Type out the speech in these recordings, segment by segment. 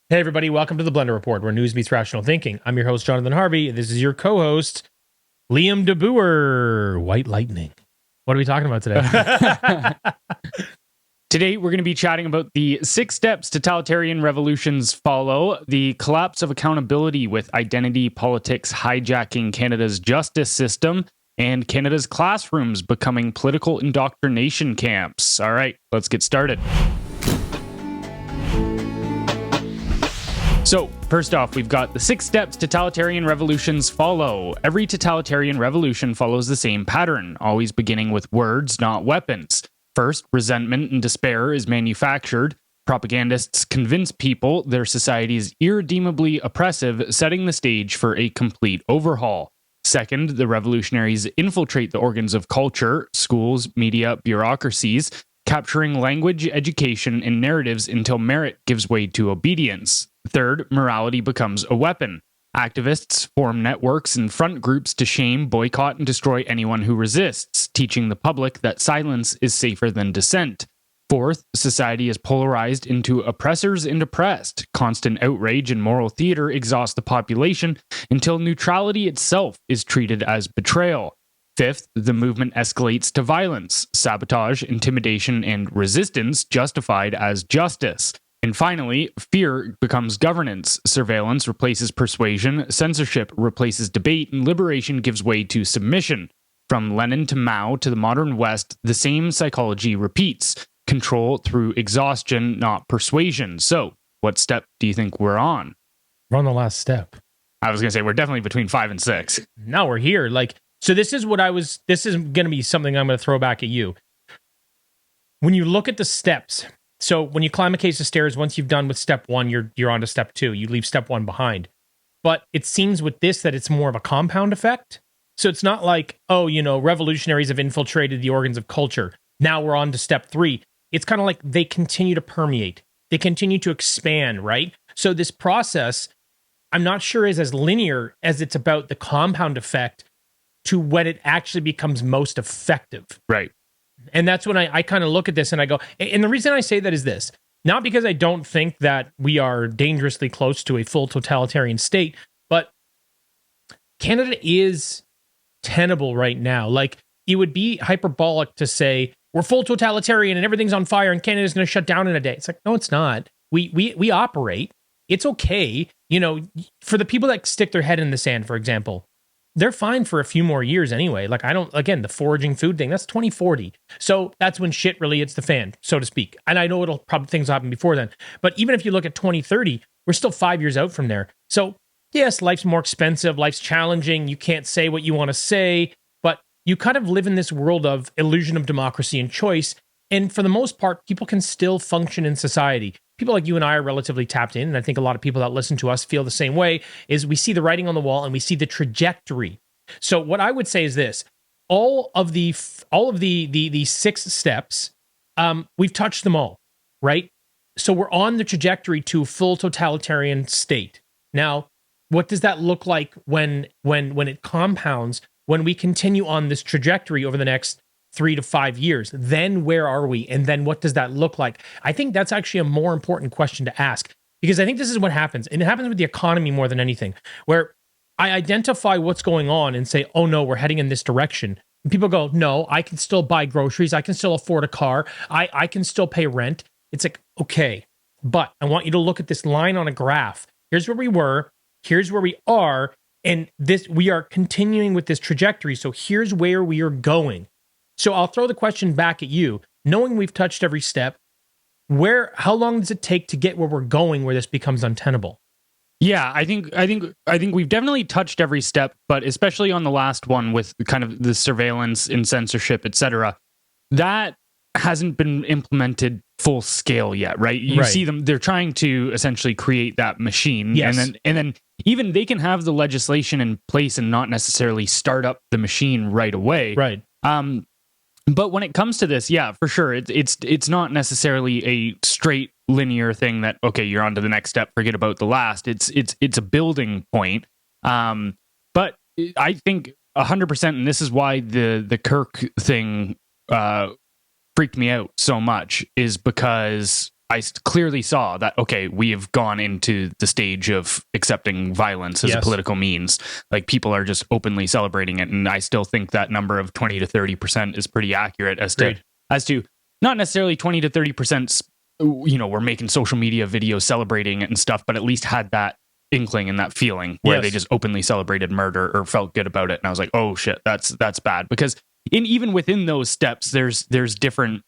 Hey everybody, welcome to the Blendr Report, where news meets rational thinking. I'm your host, Jonathan Harvey. This is your co-host, Liam DeBoer, White Lightning. What are we talking about today? Today, we're going to be chatting about the 6 steps totalitarian revolutions follow, the collapse of accountability with identity politics hijacking Canada's justice system, and Canada's classrooms becoming political indoctrination camps. All right, let's get started. So, first off, we've got the 6 steps totalitarian revolutions follow. Every totalitarian revolution follows the same pattern, always beginning with words, not weapons. First, resentment and despair is manufactured. Propagandists convince people their society is irredeemably oppressive, setting the stage for a complete overhaul. Second, the revolutionaries infiltrate the organs of culture, schools, media, bureaucracies, capturing language, education, and narratives until merit gives way to obedience. Third, morality becomes a weapon. Activists form networks and front groups to shame, boycott, and destroy anyone who resists, teaching the public that silence is safer than dissent. Fourth, society is polarized into oppressors and oppressed. Constant outrage and moral theater exhaust the population until neutrality itself is treated as betrayal. Fifth, the movement escalates to violence, sabotage, intimidation, and resistance justified as justice. And finally, fear becomes governance. Surveillance replaces persuasion, censorship replaces debate, and liberation gives way to submission. From Lenin to Mao to the modern West, the same psychology repeats. Control through exhaustion, not persuasion. So, what step do you think we're on? We're on the last step. I was going to say, we're definitely between 5 and 6. Now we're here. So this is this is going to be something I'm going to throw back at you. When you look at the steps, so when you climb a case of stairs, once you've done with step 1, you're on to step 2. You leave step 1 behind. But it seems with this that it's more of a compound effect. So it's not like, revolutionaries have infiltrated the organs of culture. Now we're on to step 3. It's kind of like they continue to permeate. They continue to expand, right? So this process, I'm not sure is as linear as it's about the compound effect to when it actually becomes most effective. Right. And that's when I kind of look at this and I go, and the reason I say that is this, not because I don't think that we are dangerously close to a full totalitarian state, but Canada is tenable right now. Like, it would be hyperbolic to say we're full totalitarian and everything's on fire and Canada's going to shut down in a day. It's like, no, it's not. We operate. It's okay. For the people that stick their head in the sand, for example, they're fine for a few more years anyway. Like, the foraging food thing, that's 2040. So that's when shit really hits the fan, so to speak. And I know things will happen before then. But even if you look at 2030, we're still 5 years out from there. So yes, life's more expensive, life's challenging. You can't say what you want to say, but you kind of live in this world of illusion of democracy and choice. And for the most part, people can still function in society. People like you and I are relatively tapped in, and I think a lot of people that listen to us feel the same way, is we see the writing on the wall and we see the trajectory. So what I would say is this: all of the 6 steps, we've touched them all, right? So we're on the trajectory to a full totalitarian state. Now, what does that look like when it compounds, when we continue on this trajectory over the next 3 to 5 years? Then where are we? And then what does that look like? I think that's actually a more important question to ask, because I think this is what happens. And it happens with the economy more than anything, where I identify what's going on and say, oh no, we're heading in this direction. And people go, no, I can still buy groceries. I can still afford a car. I can still pay rent. It's like, okay, but I want you to look at this line on a graph. Here's where we were. Here's where we are. And we are continuing with this trajectory. So here's where we are going. So I'll throw the question back at you. Knowing we've touched every step, how long does it take to get where we're going, where this becomes untenable? Yeah, I think we've definitely touched every step, but especially on the last one with kind of the surveillance and censorship, etc., that hasn't been implemented full scale yet, right? You see them; they're trying to essentially create that machine, yes. and then even they can have the legislation in place and not necessarily start up the machine right away, right? But when it comes to this, yeah, for sure, it's not necessarily a straight linear thing that, okay, you're on to the next step, forget about the last. It's a building point. But I think 100%, and this is why the Kirk thing freaked me out so much, is because clearly saw that, okay, we have gone into the stage of accepting violence as a political means. Like, people are just openly celebrating it. And I still think that number of 20 to 30% is pretty accurate as to not necessarily 20 to 30%, we're making social media videos celebrating it and stuff, but at least had that inkling and that feeling where they just openly celebrated murder or felt good about it. And I was like, oh shit, that's bad. Because even within those steps, there's different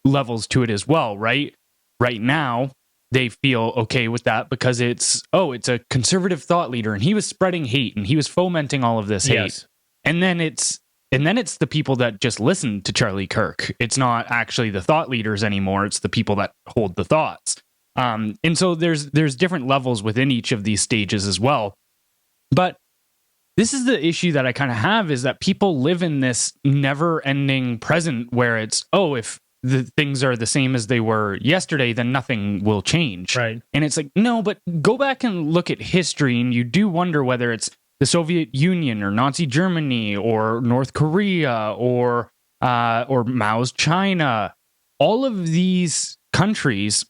levels to it as well, right? Right now, they feel okay with that because it's a conservative thought leader and he was spreading hate and he was fomenting all of this hate. And then it's the people that just listen to Charlie Kirk. It's not actually the thought leaders anymore. It's the people that hold the thoughts. And so there's different levels within each of these stages as well. But this is the issue that I kind of have, is that people live in this never-ending present where it's, if the things are the same as they were yesterday, then nothing will change. Right. And it's like, no, but go back and look at history, and you do wonder whether it's the Soviet Union or Nazi Germany or North Korea or Mao's China. All of these countries,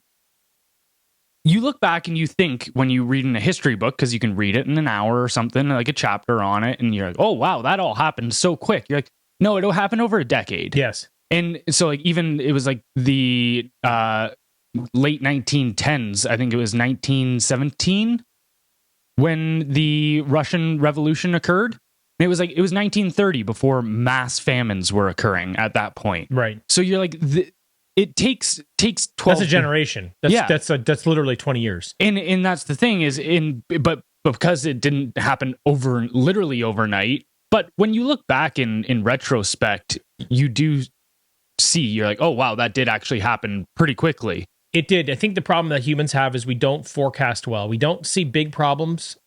you look back and you think, when you read in a history book, because you can read it in an hour or something, like a chapter on it, and you're like, oh, wow, that all happened so quick. You're like, no, it'll happen over a decade. Yes. And so, like, even it was like the late 1910s, I think it was 1917, when the Russian Revolution occurred. And it was 1930 before mass famines were occurring at that point. Right. So you're like, it takes 12. That's a generation. That's literally 20 years. And that's the thing is, but because it didn't happen literally overnight. But when you look back in retrospect, you do see, you're like, oh wow, that did actually happen pretty quickly. It did. I think the problem that humans have is we don't forecast well. We don't see big problems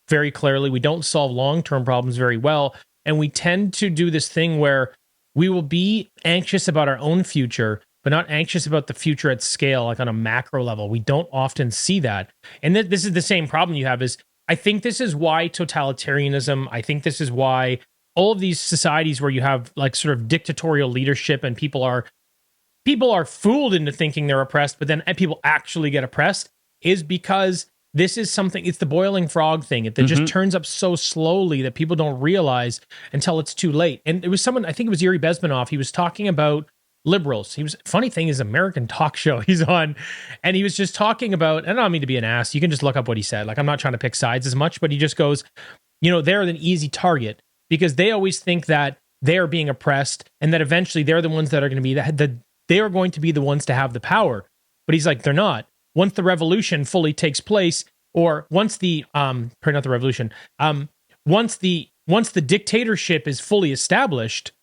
very clearly. We don't solve long-term problems very well. And we tend to do this thing where we will be anxious about our own future, but not anxious about the future at scale, like on a macro level. We don't often see that. And this is the same problem you have. Is I think this is why totalitarianism, I think this is why all of these societies where you have like sort of dictatorial leadership and people are fooled into thinking they're oppressed, but then people actually get oppressed, is because this is something, it's the boiling frog thing. It just turns up so slowly that people don't realize until it's too late. And it was someone, I think it was Yuri Bezmenov, he was talking about liberals. Funny thing is, American talk show he's on, and he was just talking about, and I don't mean to be an ass, you can just look up what he said. Like, I'm not trying to pick sides as much, but he just goes, they're an easy target because they always think that they're being oppressed and that eventually they're the ones that are going to be they are going to be the ones to have the power. But he's like, they're not. Once the revolution fully takes place, or once the not the revolution, once the dictatorship is fully established,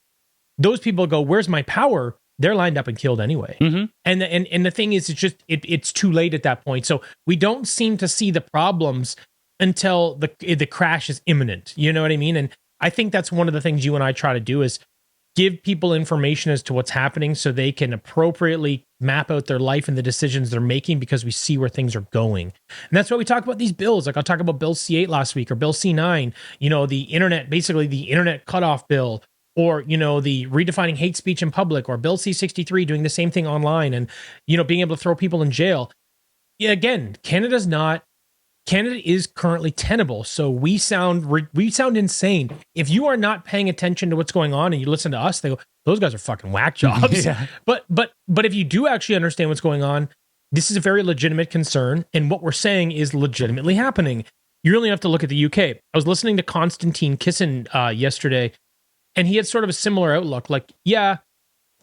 those people go, where's my power? They're lined up and killed anyway. And the thing is, it's too late at that point. So we don't seem to see the problems until the crash is imminent. You know what I mean? And I think that's one of the things you and I try to do, is give people information as to what's happening so they can appropriately map out their life and the decisions they're making, because we see where things are going. And that's why we talk about these bills. Like, I'll talk about Bill C8 last week, or Bill C9, the internet cutoff bill, or, the redefining hate speech in public, or Bill C63 doing the same thing online, and, being able to throw people in jail. Yeah, again, Canada is currently tenable, so we sound insane. If you are not paying attention to what's going on and you listen to us, they go, those guys are fucking whack jobs. Yeah. But if you do actually understand what's going on, this is a very legitimate concern, and what we're saying is legitimately happening. You really have to look at the UK. I was listening to Konstantin Kisin yesterday, and he had sort of a similar outlook. Like, yeah,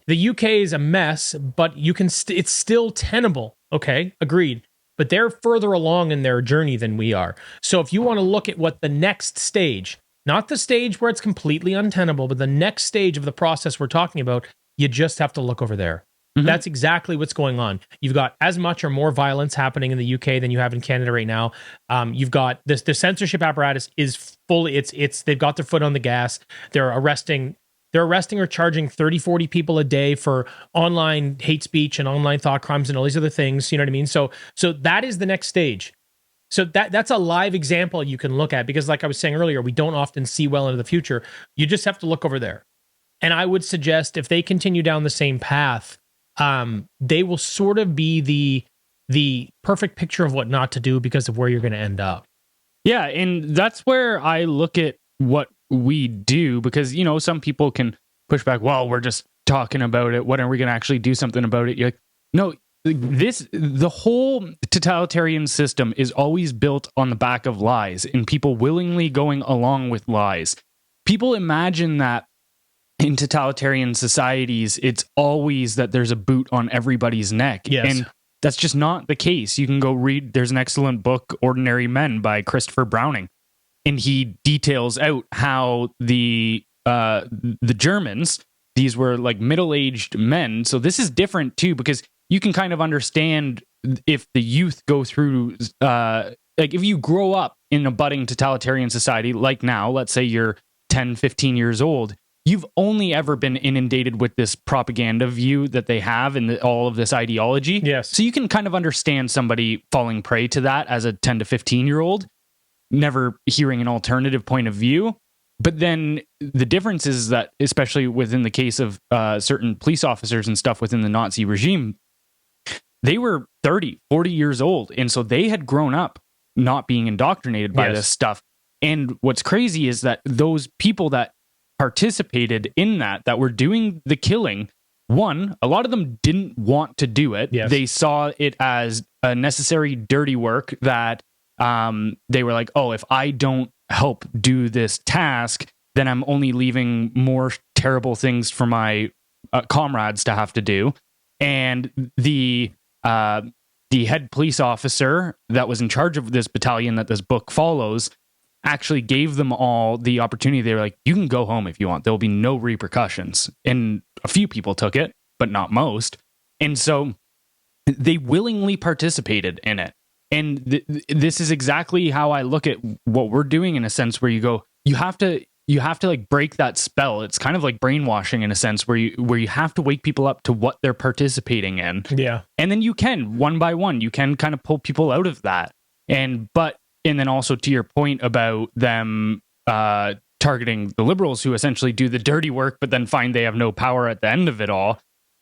the UK is a mess, but it's still tenable. Okay, agreed. But they're further along in their journey than we are. So if you want to look at what the next stage, not the stage where it's completely untenable, but the next stage of the process we're talking about, you just have to look over there. That's exactly what's going on. You've got as much or more violence happening in the UK than you have in Canada right now. You've got the censorship apparatus is fully, they've got their foot on the gas. They're arresting or charging 30, 40 people a day for online hate speech and online thought crimes and all these other things. You know what I mean? So that is the next stage. So that's a live example you can look at, because like I was saying earlier, we don't often see well into the future. You just have to look over there. And I would suggest, if they continue down the same path, they will sort of be the perfect picture of what not to do because of where you're going to end up. Yeah, and that's where I look at what we do, because, you know, some people can push back, well, we're just talking about it. When are we going to actually do something about it? You're like, no, the whole totalitarian system is always built on the back of lies and people willingly going along with lies. People imagine that in totalitarian societies, it's always that there's a boot on everybody's neck. Yes. And that's just not the case. You can go read, there's an excellent book, Ordinary Men by Christopher Browning, and he details out how the Germans, these were like middle-aged men. So this is different too, because you can kind of understand if the youth go through, like if you grow up in a budding totalitarian society, like now, let's say you're 10, 15 years old, you've only ever been inundated with this propaganda view that they have and all of this ideology. Yes. So you can kind of understand somebody falling prey to that as a 10 to 15-year-old, never hearing an alternative point of view. But then the difference is that, especially within the case of certain police officers and stuff within the Nazi regime, they were 30, 40 years old. And so they had grown up not being indoctrinated by this stuff. And what's crazy is that those people that participated in that were doing the killing, one, a lot of them didn't want to do it. Yes. They saw it as a necessary dirty work that they were like, oh, if I don't help do this task, then I'm only leaving more terrible things for my comrades to have to do. And the head police officer that was in charge of this battalion that this book follows actually gave them all the opportunity. They were like, you can go home if you want. There'll be no repercussions. And a few people took it, but not most. And so they willingly participated in it. And this is exactly how I look at what we're doing, in a sense where you go, you have to like break that spell. It's kind of like brainwashing in a sense where you have to wake people up to what they're participating in. Yeah. And then you can, one by one, you can kind of pull people out of that. And then also to your point about them targeting the liberals who essentially do the dirty work, but then find they have no power at the end of it all.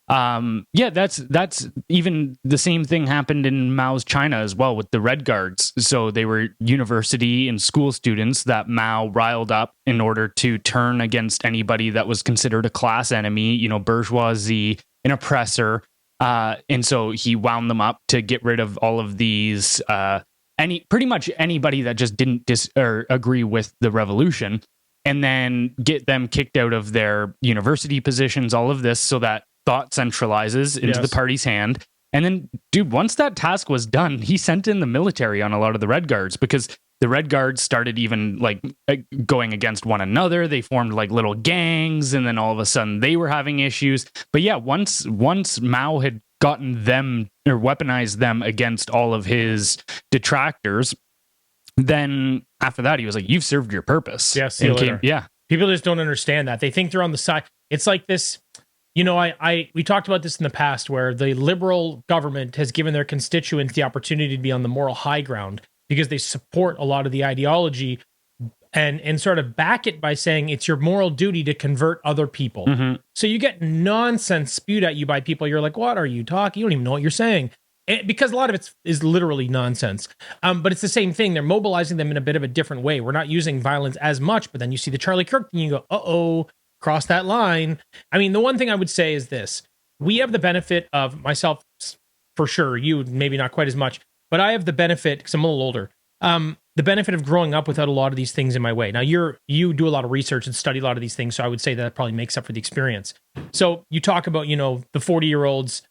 That's even the same thing happened in Mao's China as well with the Red Guards. So they were university and school students that Mao riled up in order to turn against anybody that was considered a class enemy, you know, bourgeoisie, an oppressor. And so he wound them up to get rid of all of these, pretty much anybody that just didn't agree with the revolution, and then get them kicked out of their university positions, all of this, so that thought centralizes into the party's hand. And then, dude, once that task was done, he sent in the military on a lot of the Red Guards, because the Red Guards started even like going against one another. They formed like little gangs, and then all of a sudden they were having issues. But yeah, once Mao had gotten them or weaponized them against all of his detractors, then after that he was like, you've served your purpose. Yeah, see you later. Yeah. People just don't understand that. They think they're on the side. It's like this, you know, we talked about this in the past, where the liberal government has given their constituents the opportunity to be on the moral high ground because they support a lot of the ideology and sort of back it by saying it's your moral duty to convert other people. Mm-hmm. So you get nonsense spewed at you by people. You're like, what are you talking? You don't even know what you're saying. Because a lot of it is literally nonsense. But it's the same thing. They're mobilizing them in a bit of a different way. We're not using violence as much, but then you see the Charlie Kirk thing, you go, uh-oh, cross that line. I mean, the one thing I would say is this. We have the benefit of, myself, for sure, you maybe not quite as much, but I have the benefit, because I'm a little older, the benefit of growing up without a lot of these things in my way. Now, you do a lot of research and study a lot of these things, so I would say that probably makes up for the experience. So you talk about, you know, the 40-year-olds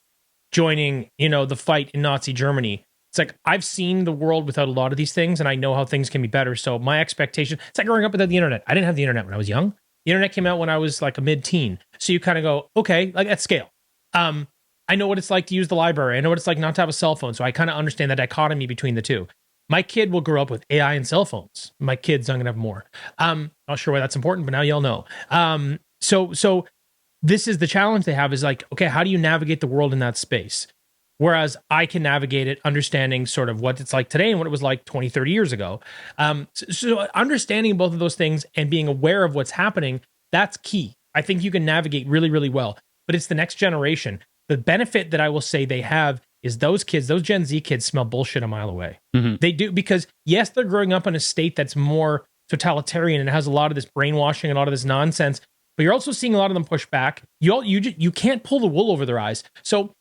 joining, you know, the fight in Nazi Germany. It's like, I've seen the world without a lot of these things, and I know how things can be better. So my expectation, it's like growing up without the internet. I didn't have the internet when I was young. The internet came out when I was like a mid-teen. So you kind of go, okay, like at scale. I know what it's like to use the library. I know what it's like not to have a cell phone. So I kind of understand the dichotomy between the two. My kid will grow up with AI and cell phones. My kids, I'm going to have more. Not sure why that's important, but now y'all know. So this is the challenge they have, is like, okay, how do you navigate the world in that space? Whereas I can navigate it understanding sort of what it's like today and what it was like 20, 30 years ago. So understanding both of those things and being aware of what's happening, that's key. I think you can navigate really, really well. But it's the next generation. the benefit that I will say they have is those kids, those Gen Z kids smell bullshit a mile away. Mhm. They do, because yes, they're growing up in a state that's more totalitarian and has a lot of this brainwashing and a lot of this nonsense, but you're also seeing a lot of them push back. You can't pull the wool over their eyes. So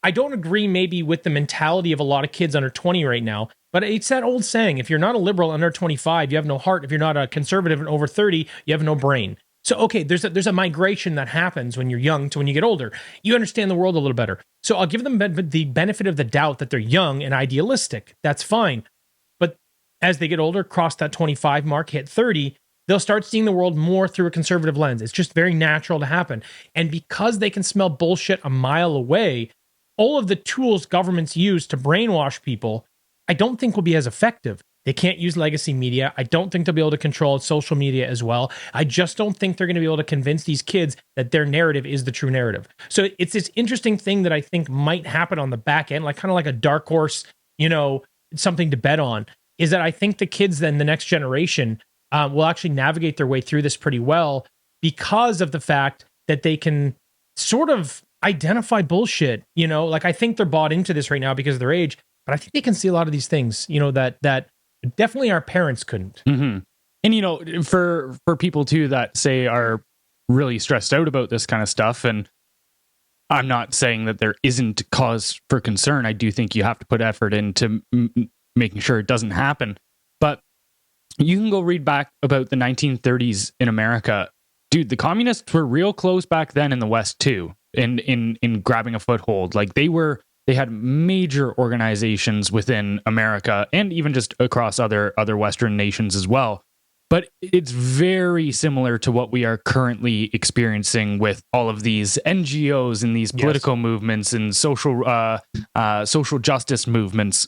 I don't agree maybe with the mentality of a lot of kids under 20 right now, but it's that old saying, if you're not a liberal under 25, you have no heart. If you're not a conservative and over 30, you have no brain. So, okay, there's a migration that happens when you're young to when you get older. You understand the world a little better. So I'll give them the benefit of the doubt that they're young and idealistic. That's fine. But as they get older, cross that 25 mark, hit 30, they'll start seeing the world more through a conservative lens. It's just very natural to happen. And because they can smell bullshit a mile away, all of the tools governments use to brainwash people, I don't think will be as effective. They can't use legacy media. I don't think they'll be able to control social media as well. I just don't think they're going to be able to convince these kids that their narrative is the true narrative. So it's this interesting thing that I think might happen on the back end, like kind of like a dark horse, something to bet on, is that I think the kids then, the next generation, will actually navigate their way through this pretty well because of the fact that they can sort of identify bullshit. Like I think they're bought into this right now because of their age, but I think they can see a lot of these things, that definitely our parents couldn't. Mm-hmm. And for people too that say are really stressed out about this kind of stuff, and I'm not saying that there isn't cause for concern. I do think you have to put effort into making sure it doesn't happen. But you can go read back about the 1930s in America. Dude, the communists were real close back then in the West too, in grabbing a foothold. Like they had major organizations within America and even just across other Western nations as well. But it's very similar to what we are currently experiencing with all of these NGOs and these political movements and social justice movements.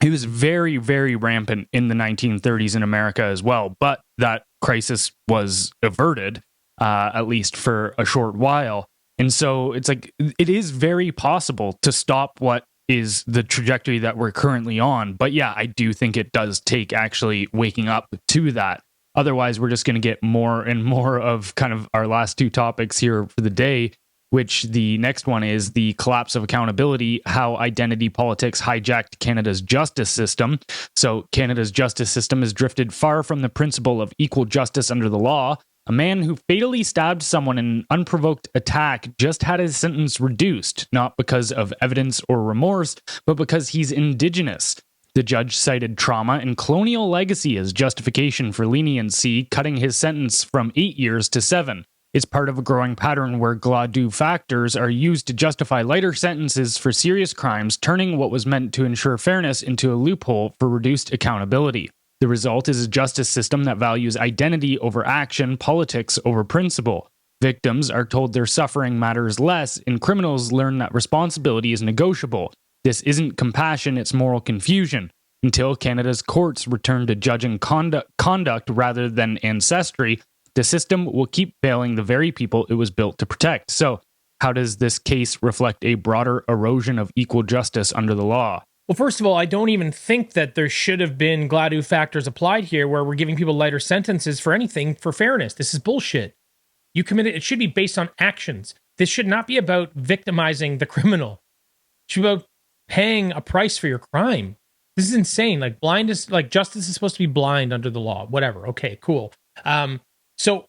It was very, very rampant in the 1930s in America as well. But that crisis was averted, at least for a short while. And so it's like, it is very possible to stop what is the trajectory that we're currently on. But yeah, I do think it does take actually waking up to that. Otherwise, we're just going to get more and more of kind of our last two topics here for the day, which the next one is the collapse of accountability, how identity politics hijacked Canada's justice system. So Canada's justice system has drifted far from the principle of equal justice under the law. A man who fatally stabbed someone in an unprovoked attack just had his sentence reduced, not because of evidence or remorse, but because he's Indigenous. The judge cited trauma and colonial legacy as justification for leniency, cutting his sentence from 8 years to 7. It's part of a growing pattern where Gladue factors are used to justify lighter sentences for serious crimes, turning what was meant to ensure fairness into a loophole for reduced accountability. The result is a justice system that values identity over action, politics over principle. Victims are told their suffering matters less, and criminals learn that responsibility is negotiable. This isn't compassion, it's moral confusion. Until Canada's courts return to judging conduct rather than ancestry, the system will keep failing the very people it was built to protect. So, how does this case reflect a broader erosion of equal justice under the law? Well, first of all, I don't even think that there should have been Gladue factors applied here where we're giving people lighter sentences for anything for fairness. This is bullshit. You committed, it should be based on actions. This should not be about victimizing the criminal. It should be about paying a price for your crime. This is insane. Justice is supposed to be blind under the law. Whatever. Okay, cool. So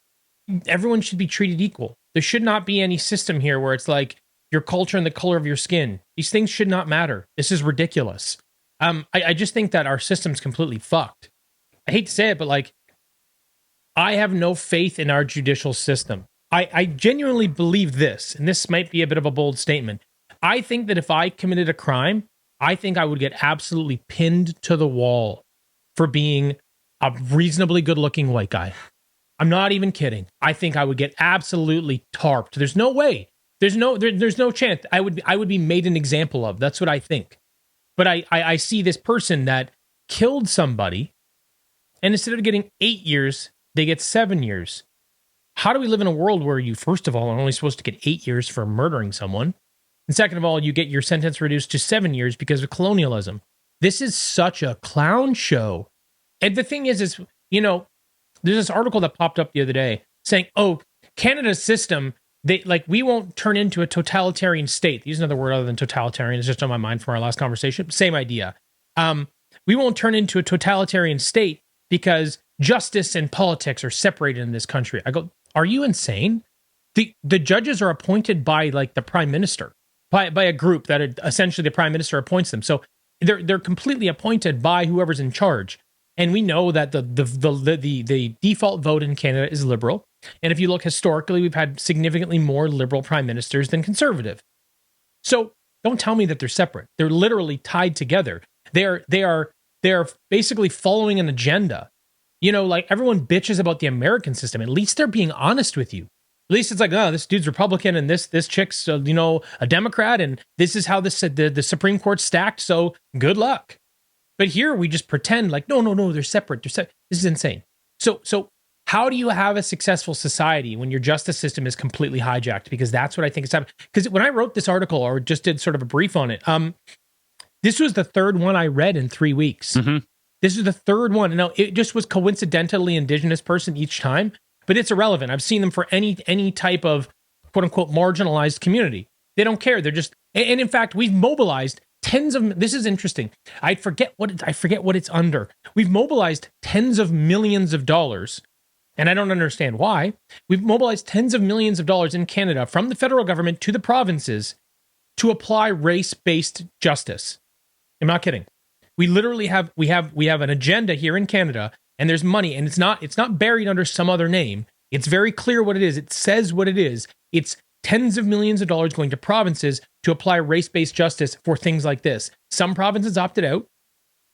everyone should be treated equal. There should not be any system here where it's like your culture and the color of your skin. These things should not matter. This is ridiculous. I just think that our system's completely fucked. I hate to say it, but I have no faith in our judicial system. I genuinely believe this, and this might be a bit of a bold statement. I think that if I committed a crime, I think I would get absolutely pinned to the wall for being a reasonably good-looking white guy. I'm not even kidding. I think I would get absolutely tarped. There's no way. There's no chance. I would be made an example of. That's what I think. But I see this person that killed somebody, and instead of getting 8 years, they get 7 years. How do we live in a world where you, first of all, are only supposed to get 8 years for murdering someone? And second of all, you get your sentence reduced to 7 years because of colonialism. This is such a clown show. And the thing is, there's this article that popped up the other day saying, oh, Canada's system we won't turn into a totalitarian state. Use another word other than totalitarian. It's just on my mind from our last conversation. Same idea. We won't turn into a totalitarian state because justice and politics are separated in this country. I go, are you insane? The judges are appointed by like the prime minister, by a group that essentially the prime minister appoints them. So they're completely appointed by whoever's in charge. And we know that the default vote in Canada is Liberal. And if you look historically, we've had significantly more Liberal prime ministers than Conservative. So don't tell me that they're separate. They're literally tied together. They are basically following an agenda. You know, like everyone bitches about the American system. At least they're being honest with you. At least it's like, oh, this dude's Republican and this chick's, a Democrat, and this is how the Supreme Court's stacked, so good luck. But here we just pretend like, no, they're separate. This is insane. So how do you have a successful society when your justice system is completely hijacked? Because that's what I think is happening. Because when I wrote this article or just did sort of a brief on it, this was the third one I read in 3 weeks. Mm-hmm. This is the third one. Now, it just was coincidentally Indigenous person each time, but it's irrelevant. I've seen them for any type of quote unquote marginalized community. They don't care. They're just, and in fact, we've mobilized tens of, this is interesting. I forget what it's under. We've mobilized tens of millions of dollars, and I don't understand why. We've mobilized tens of millions of dollars in Canada from the federal government to the provinces to apply race-based justice. I'm not kidding. We literally have an agenda here in Canada, and there's money, and it's not buried under some other name. It's very clear what it is. It says what it is. It's tens of millions of dollars going to provinces to apply race-based justice for things like this. Some provinces opted out,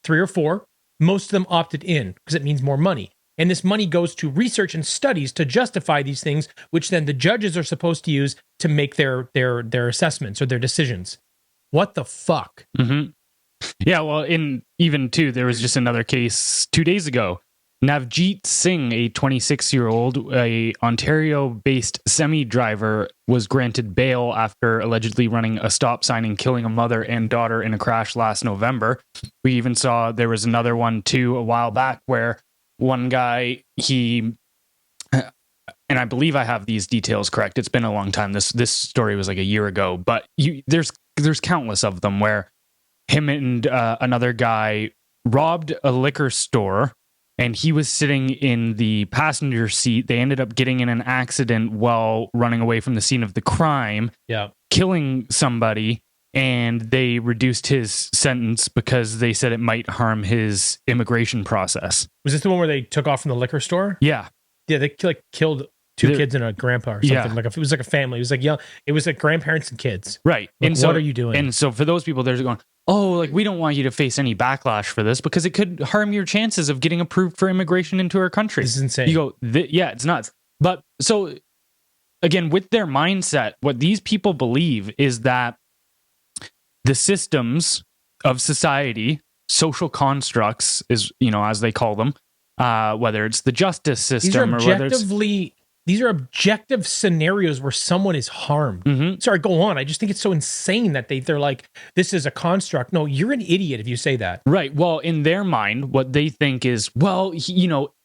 3 or 4. Most of them opted in because it means more money. And this money goes to research and studies to justify these things, which then the judges are supposed to use to make their assessments or their decisions. What the fuck? Mm-hmm. Yeah, well, there was just another case 2 days ago. Navjeet Singh, a 26-year-old, a Ontario-based semi-driver, was granted bail after allegedly running a stop sign and killing a mother and daughter in a crash last November. We even saw there was another one, too, a while back where one guy, and I believe I have these details correct. It's been a long time. This story was like a year ago, but there's countless of them where him and another guy robbed a liquor store, and he was sitting in the passenger seat. They ended up getting in an accident while running away from the scene of the crime, killing somebody, and they reduced his sentence because they said it might harm his immigration process. Was this the one where they took off from the liquor store? Yeah. Yeah, they killed two kids and a grandpa or something. Yeah. It was like a family. It was like young. It was like grandparents and kids. Right. Like, and so, what are you doing? And so for those people, they're going, oh, like we don't want you to face any backlash for this because it could harm your chances of getting approved for immigration into our country. This is insane. You go, yeah, it's nuts. But so again, with their mindset, what these people believe is that the systems of society, social constructs, is, as they call them, whether it's the justice system or whether it's these are objective scenarios where someone is harmed. Mm-hmm. Sorry, go on. I just think it's so insane that they're like, this is a construct. No, you're an idiot if you say that. Right. Well, in their mind, what they think is, well,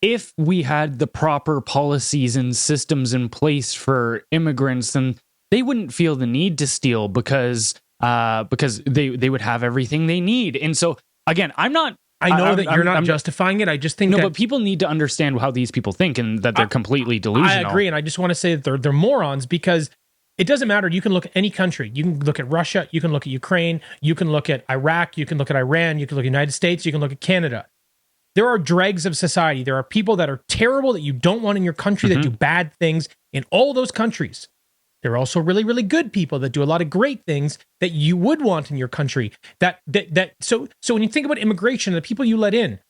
if we had the proper policies and systems in place for immigrants, then they wouldn't feel the need to steal because they would have everything they need. And so, again, I know that you're not justifying it. I just think but people need to understand how these people think and that they're completely delusional. I agree, and I just want to say that they're morons because it doesn't matter. You can look at any country. You can look at Russia. You can look at Ukraine. You can look at Iraq. You can look at Iran. You can look at the United States. You can look at Canada. There are dregs of society. There are people that are terrible that you don't want in your country that do bad things in all those countries. There are also really, really good people that do a lot of great things that you would want in your country. So when you think about immigration, the people you let in,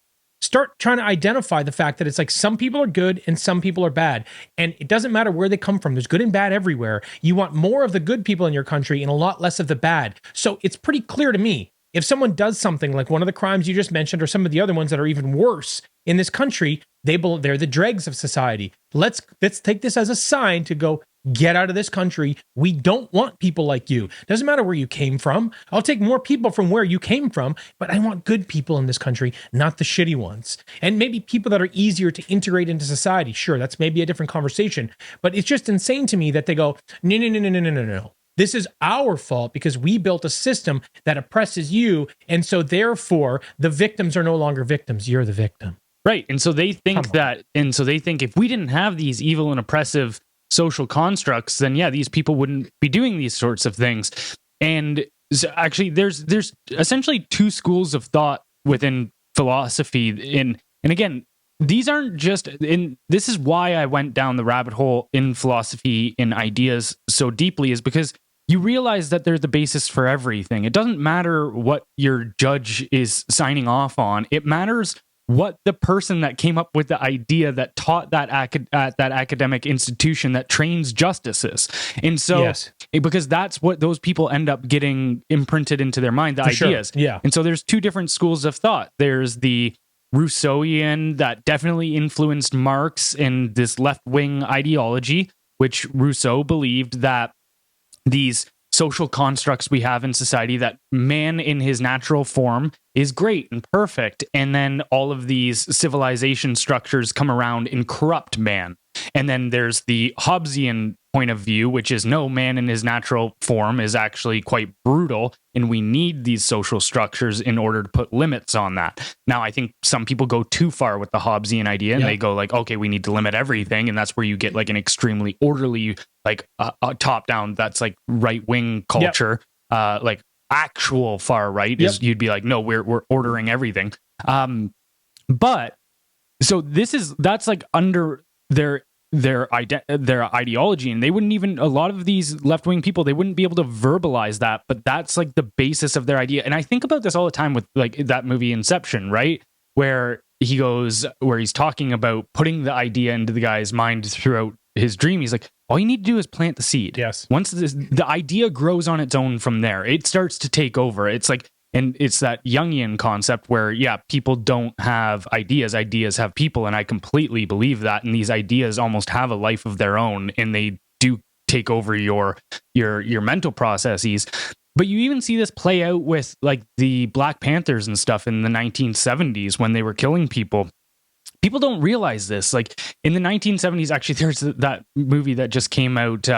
start trying to identify the fact that it's like some people are good and some people are bad. And it doesn't matter where they come from. There's good and bad everywhere. You want more of the good people in your country and a lot less of the bad. So it's pretty clear to me, if someone does something like one of the crimes you just mentioned or some of the other ones that are even worse in this country, they're the dregs of society. Let's take this as a sign to go, get out of this country. We don't want people like you. Doesn't matter where you came from. I'll take more people from where you came from, but I want good people in this country, not the shitty ones. And maybe people that are easier to integrate into society. Sure, that's maybe a different conversation, but it's just insane to me that they go, no, no, no, no, no, no, no, no. This is our fault because we built a system that oppresses you. And so therefore the victims are no longer victims. You're the victim. Right. And so they think if we didn't have these evil and oppressive social constructs, then yeah, these people wouldn't be doing these sorts of things. And so actually there's essentially two schools of thought within philosophy. And again, these aren't just this is why I went down the rabbit hole in philosophy in ideas so deeply, is because you realize that they're the basis for everything. It doesn't matter what your judge is signing off on. It matters what the person that came up with the idea that taught that at that academic institution that trains justices. And so, yes, because that's what those people end up getting imprinted into their mind, the ideas. Sure. Yeah. And so there's two different schools of thought. There's the Rousseauian that definitely influenced Marx and this left-wing ideology, which Rousseau believed that these social constructs we have in society, that man in his natural form is great and perfect, and then all of these civilization structures come around and corrupt man. And then there's the Hobbesian point of view, which is no, man in his natural form is actually quite brutal, and we need these social structures in order to put limits on that. Now, I think some people go too far with the Hobbesian idea, and they go like, okay, we need to limit everything, and that's where you get like an extremely orderly, like a top-down, that's like right-wing culture, like actual far right is you'd be like, no, we're ordering everything. But so that's like under their ideology, and they wouldn't even, a lot of these left-wing people, they wouldn't be able to verbalize that, but that's like the basis of their idea. And I think about this all the time with like that movie Inception, right, where he's talking about putting the idea into the guy's mind throughout his dream. He's like, all you need to do is plant the seed. Yes. Once the idea grows on its own from there, it starts to take over. It's like, and it's that Jungian concept where, yeah, people don't have ideas. Ideas have people. And I completely believe that. And these ideas almost have a life of their own, and they do take over your mental processes. But you even see this play out with like the Black Panthers and stuff in the 1970s when they were killing people. People don't realize this. Like in the 1970s, actually, there's that movie that just came out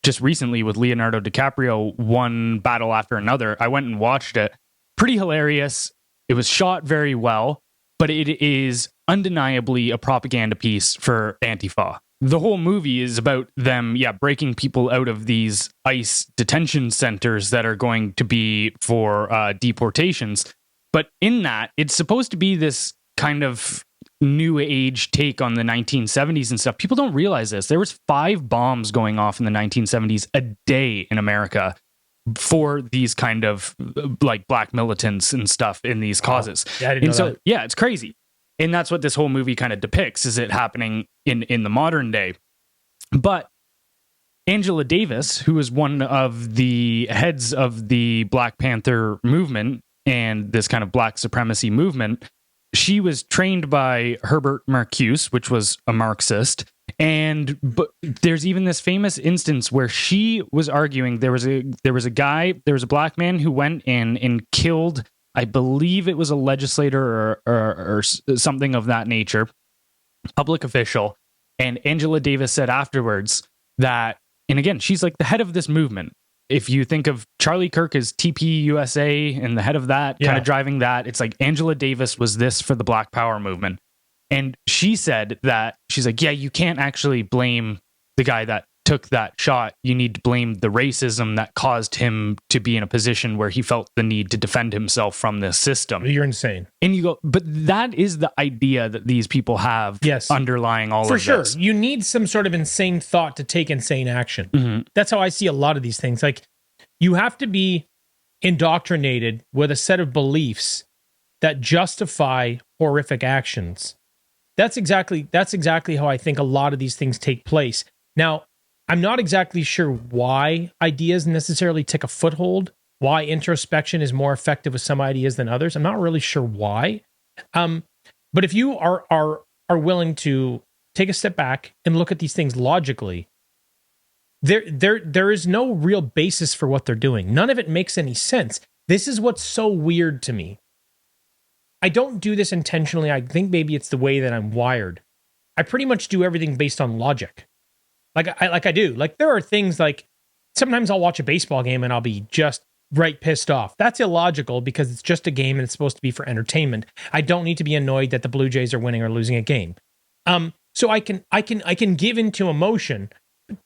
just recently with Leonardo DiCaprio, One Battle After Another. I went and watched it. Pretty hilarious. It was shot very well, but it is undeniably a propaganda piece for Antifa. The whole movie is about them, breaking people out of these ICE detention centers that are going to be for deportations. But in that, it's supposed to be this kind of new age take on the 1970s and stuff. People don't realize this. There was 5 bombs going off in the 1970s a day in America for these kind of like black militants and stuff in these causes. Yeah, I didn't know that. Yeah, it's crazy. And that's what this whole movie kind of depicts, is it happening in the modern day. But Angela Davis, who is one of the heads of the Black Panther movement and this kind of black supremacy movement, she was trained by Herbert Marcuse, which was a Marxist. But there's even this famous instance where she was arguing there was a black man who went in and killed, I believe it was a legislator or something of that nature, public official. And Angela Davis said afterwards that, and again, she's like the head of this movement. If you think of Charlie Kirk as TP USA and the head of that, kind of driving that, it's like Angela Davis was this for the Black Power movement. And she said that, she's like, yeah, you can't actually blame the guy that took that shot. You need to blame the racism that caused him to be in a position where he felt the need to defend himself from this system. You're insane. And you go, but that is the idea that these people have underlying all of this. For sure. You need some sort of insane thought to take insane action. Mm-hmm. That's how I see a lot of these things. Like, you have to be indoctrinated with a set of beliefs that justify horrific actions. That's exactly how I think a lot of these things take place. Now, I'm not exactly sure why ideas necessarily take a foothold, why introspection is more effective with some ideas than others. I'm not really sure why. But if you are willing to take a step back and look at these things logically, there is no real basis for what they're doing. None of it makes any sense. This is what's so weird to me. I don't do this intentionally. I think maybe it's the way that I'm wired. I pretty much do everything based on logic. I do. Like, there are things like, sometimes I'll watch a baseball game and I'll be just right pissed off. That's illogical because it's just a game and it's supposed to be for entertainment. I don't need to be annoyed that the Blue Jays are winning or losing a game. So I can give into emotion.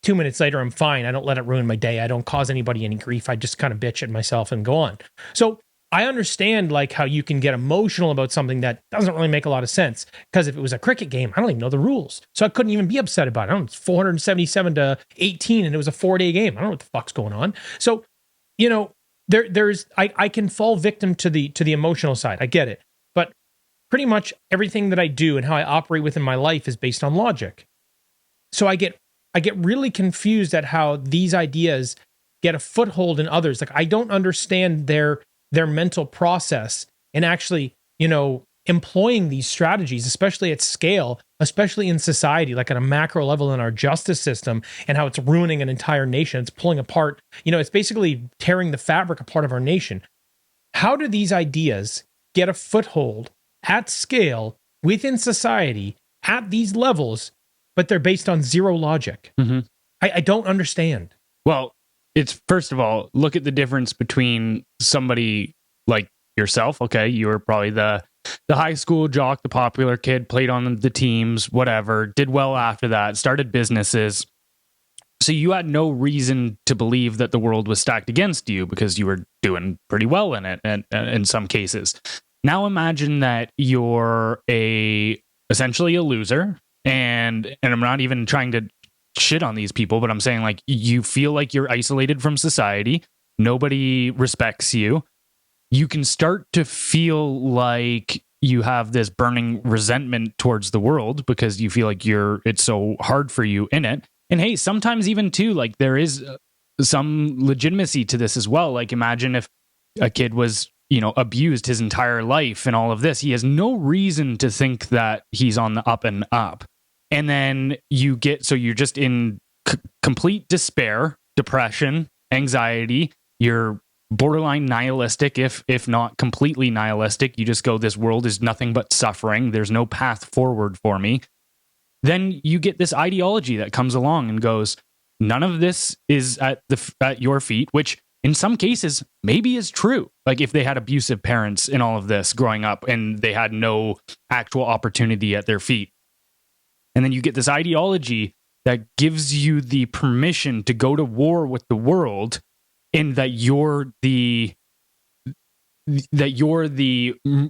2 minutes later, I'm fine. I don't let it ruin my day. I don't cause anybody any grief. I just kind of bitch at myself and go on. So I understand like how you can get emotional about something that doesn't really make a lot of sense. Because if it was a cricket game, I don't even know the rules. So I couldn't even be upset about it. I don't know, it's 477-18 and it was a 4-day game. I don't know what the fuck's going on. So, you know, I can fall victim to the emotional side. I get it. But pretty much everything that I do and how I operate within my life is based on logic. So I get really confused at how these ideas get a foothold in others. Like, I don't understand their mental process and actually, you know, employing these strategies, especially at scale, especially in society, like at a macro level in our justice system, and how it's ruining an entire nation. It's pulling apart, you know, it's basically tearing the fabric apart of our nation. How do these ideas get a foothold at scale within society at these levels, but they're based on zero logic? Mm-hmm. I don't understand. Well, it's, first of all, look at the difference between somebody like yourself. Okay, you were probably the high school jock, the popular kid, played on the teams, whatever, did well after that, started businesses. So you had no reason to believe that the world was stacked against you because you were doing pretty well in it, and in some cases. Now imagine that you're essentially a loser, and I'm not even trying to shit on these people, but I'm saying, like, you feel like you're isolated from society. Nobody respects you. You can start to feel like you have this burning resentment towards the world because you feel like it's so hard for you in it. And hey, sometimes even too, like, there is some legitimacy to this as well. Like, imagine if a kid was, you know, abused his entire life and all of this. He has no reason to think that he's on the up and up. And then you're just in complete despair, depression, anxiety. You're borderline nihilistic, if not completely nihilistic. You just go, this world is nothing but suffering. There's no path forward for me. Then you get this ideology that comes along and goes, none of this is at your feet, which in some cases maybe is true. Like, if they had abusive parents in all of this growing up and they had no actual opportunity at their feet. And then you get this ideology that gives you the permission to go to war with the world, and that you're the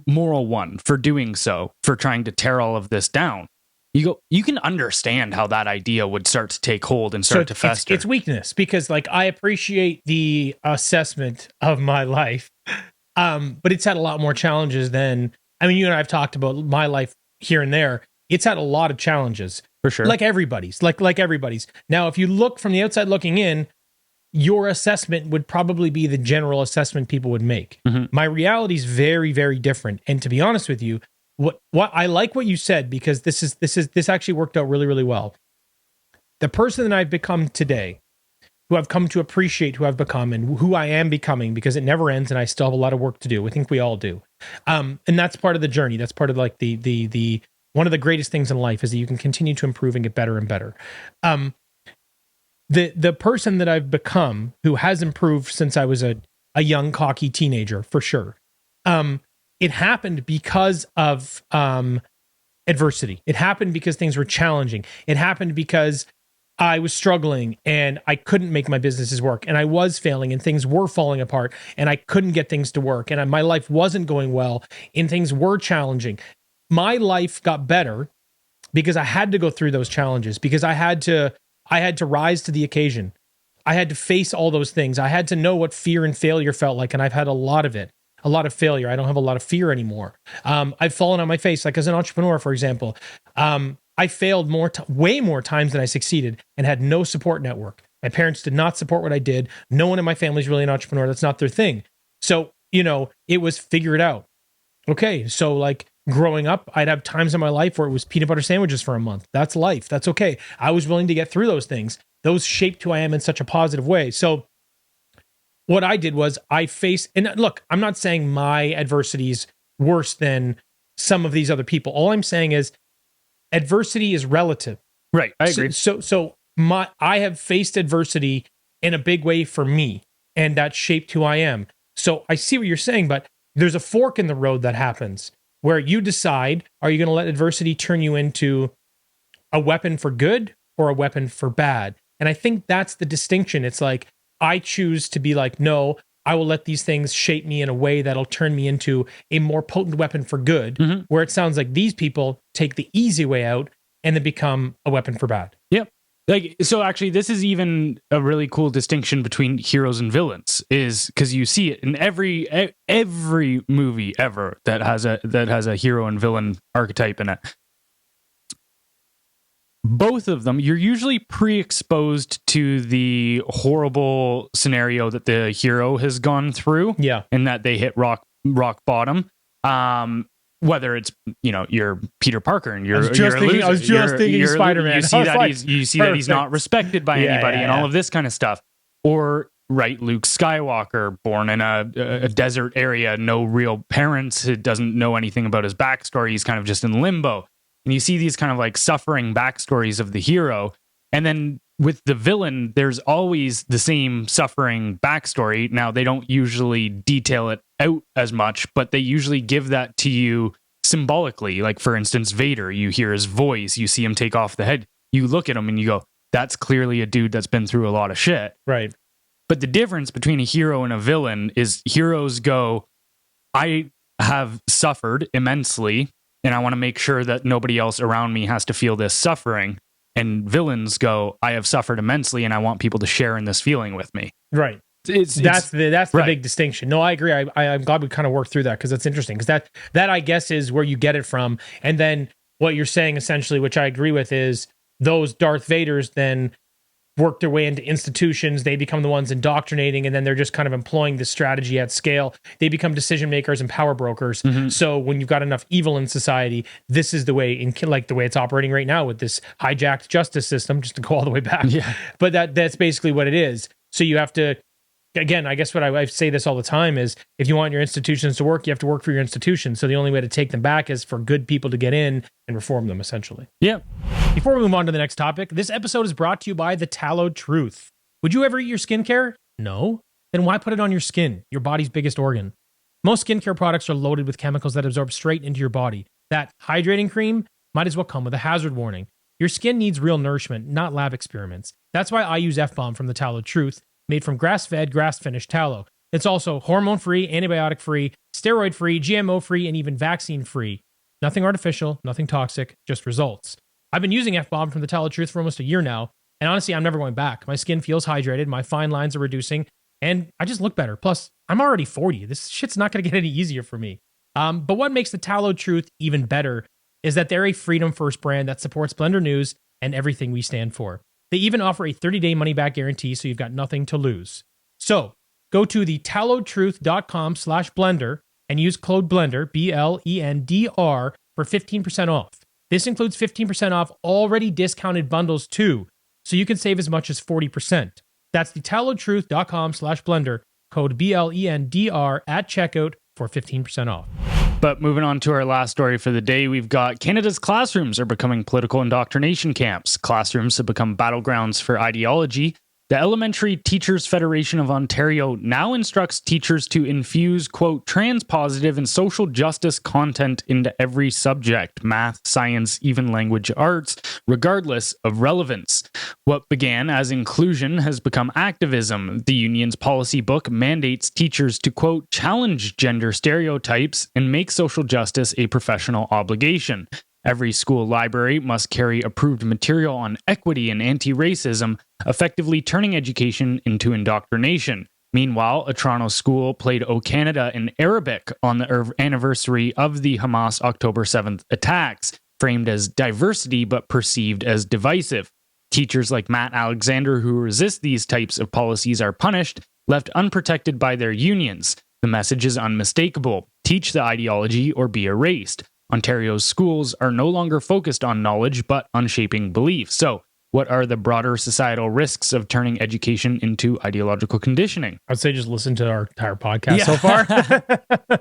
moral one for doing so, for trying to tear all of this down. You can understand how that idea would start to take hold and start to fester. It's weakness, because like, I appreciate the assessment of my life, but it's had a lot more challenges than, I mean, you and I have talked about my life here and there. It's had a lot of challenges, for sure. Like everybody's. Like everybody's. Now, if you look from the outside looking in, your assessment would probably be the general assessment people would make. Mm-hmm. My reality is very, very different. And to be honest with you, what I like what you said, because this actually worked out really, really well. The person that I've become today, who I've come to appreciate, who I've become, and who I am becoming, because it never ends, and I still have a lot of work to do. I think we all do, and that's part of the journey. That's part of like the one of the greatest things in life is that you can continue to improve and get better and better. The person that I've become, who has improved since I was a young, cocky teenager, for sure. It happened because of adversity. It happened because things were challenging. It happened because I was struggling and I couldn't make my businesses work, and I was failing and things were falling apart and I couldn't get things to work, and my life wasn't going well and things were challenging. My life got better because I had to go through those challenges, because I had to rise to the occasion. I had to face all those things. I had to know what fear and failure felt like, and I've had a lot of it. A lot of failure. I don't have a lot of fear anymore. I've fallen on my face, like as an entrepreneur, for example. I failed way more times than I succeeded, and had no support network. My parents did not support what I did. No one in my family is really an entrepreneur. That's not their thing. So, you know, it was figure it out. Okay, so like growing up, I'd have times in my life where it was peanut butter sandwiches for a month. That's life. That's okay. I was willing to get through those things. those shaped who I am in such a positive way. So what I did was I faced, and look, I'm not saying my adversity is worse than some of these other people. All I'm saying is adversity is relative. Right. I agree. So I have faced adversity in a big way for me, and that shaped who I am. So I see what you're saying, but there's a fork in the road that happens where you decide, are you going to let adversity turn you into a weapon for good or a weapon for bad? And I think that's the distinction. It's like, I choose to be like, no, I will let these things shape me in a way that'll turn me into a more potent weapon for good, where it sounds like these people take the easy way out and then become a weapon for bad. Yep. Like, so actually, this is even a really cool distinction between heroes and villains, is because you see it in every movie ever that has a hero and villain archetype in it. Both of them, you're usually pre-exposed to the horrible scenario that the hero has gone through, and that they hit rock bottom. Whether it's, you're Peter Parker and I was just thinking Spider-Man. You see that he's not respected by anybody and all of this kind of stuff. Or Luke Skywalker, born in a desert area, no real parents, he doesn't know anything about his backstory. He's kind of just in limbo. And you see these kind of like suffering backstories of the hero. And then with the villain, there's always the same suffering backstory. Now, they don't usually detail it out as much, but they usually give that to you symbolically. Like, for instance, Vader, you hear his voice, you see him take off the head, you look at him and you go, that's clearly a dude that's been through a lot of shit. Right. But the difference between a hero and a villain is heroes go, I have suffered immensely, and I want to make sure that nobody else around me has to feel this suffering. And villains go, I have suffered immensely, and I want people to share in this feeling with me. Right. That's the big distinction. No, I agree. I'm glad we kind of worked through that, because that's interesting. Because that I guess is where you get it from. And then what you're saying essentially, which I agree with, is those Darth Vaders then work their way into institutions. They become the ones indoctrinating, and then they're just kind of employing this strategy at scale. They become decision makers and power brokers. So when you've got enough evil in society, this is the way, like the way it's operating right now with this hijacked justice system, just to go all the way back. But that's basically what it is. So you have to, again, I guess what I say this all the time is, if you want your institutions to work, you have to work for your institutions. So the only way to take them back is for good people to get in and reform them, essentially. Yeah. Before we move on to the next topic, this episode is brought to you by The Tallowed Truth. Would you ever eat your skincare? No? Then why put it on your skin, your body's biggest organ? Most skincare products are loaded with chemicals that absorb straight into your body. That hydrating cream might as well come with a hazard warning. Your skin needs real nourishment, not lab experiments. That's why I use F-Bomb from The Tallowed Truth, made from grass-fed, grass-finished tallow. It's also hormone-free, antibiotic-free, steroid-free, GMO-free, and even vaccine-free. Nothing artificial, nothing toxic, just results. I've been using F-Bomb from The Tallowed Truth for almost a year now, and honestly, I'm never going back. My skin feels hydrated, my fine lines are reducing, and I just look better. Plus, I'm already 40. This shit's not going to get any easier for me. But what makes The Tallowed Truth even better is that they're a freedom-first brand that supports Blendr News and everything we stand for. They even offer a 30-day money-back guarantee, so you've got nothing to lose. So, go to thetallowedtruth.com/blender and use code BLENDR, BLENDR, for 15% off. This includes 15% off already discounted bundles too, so you can save as much as 40%. That's thetallowedtruth.com/blender, code BLENDR at checkout for 15% off. But moving on to our last story for the day, we've got Canada's classrooms are becoming political indoctrination camps. Classrooms have become battlegrounds for ideology. The Elementary Teachers Federation of Ontario now instructs teachers to infuse, quote, transpositive and social justice content into every subject, math, science, even language arts, regardless of relevance. What began as inclusion has become activism. The union's policy book mandates teachers to, quote, challenge gender stereotypes and make social justice a professional obligation. Every school library must carry approved material on equity and anti-racism, effectively turning education into indoctrination. Meanwhile, a Toronto school played O Canada in Arabic on the anniversary of the Hamas October 7th attacks, framed as diversity but perceived as divisive. Teachers like Matt Alexander who resist these types of policies are punished, left unprotected by their unions. The message is unmistakable. Teach the ideology or be erased. Ontario's schools are no longer focused on knowledge, but on shaping belief. So, what are the broader societal risks of turning education into ideological conditioning? I'd say just listen to our entire podcast so far.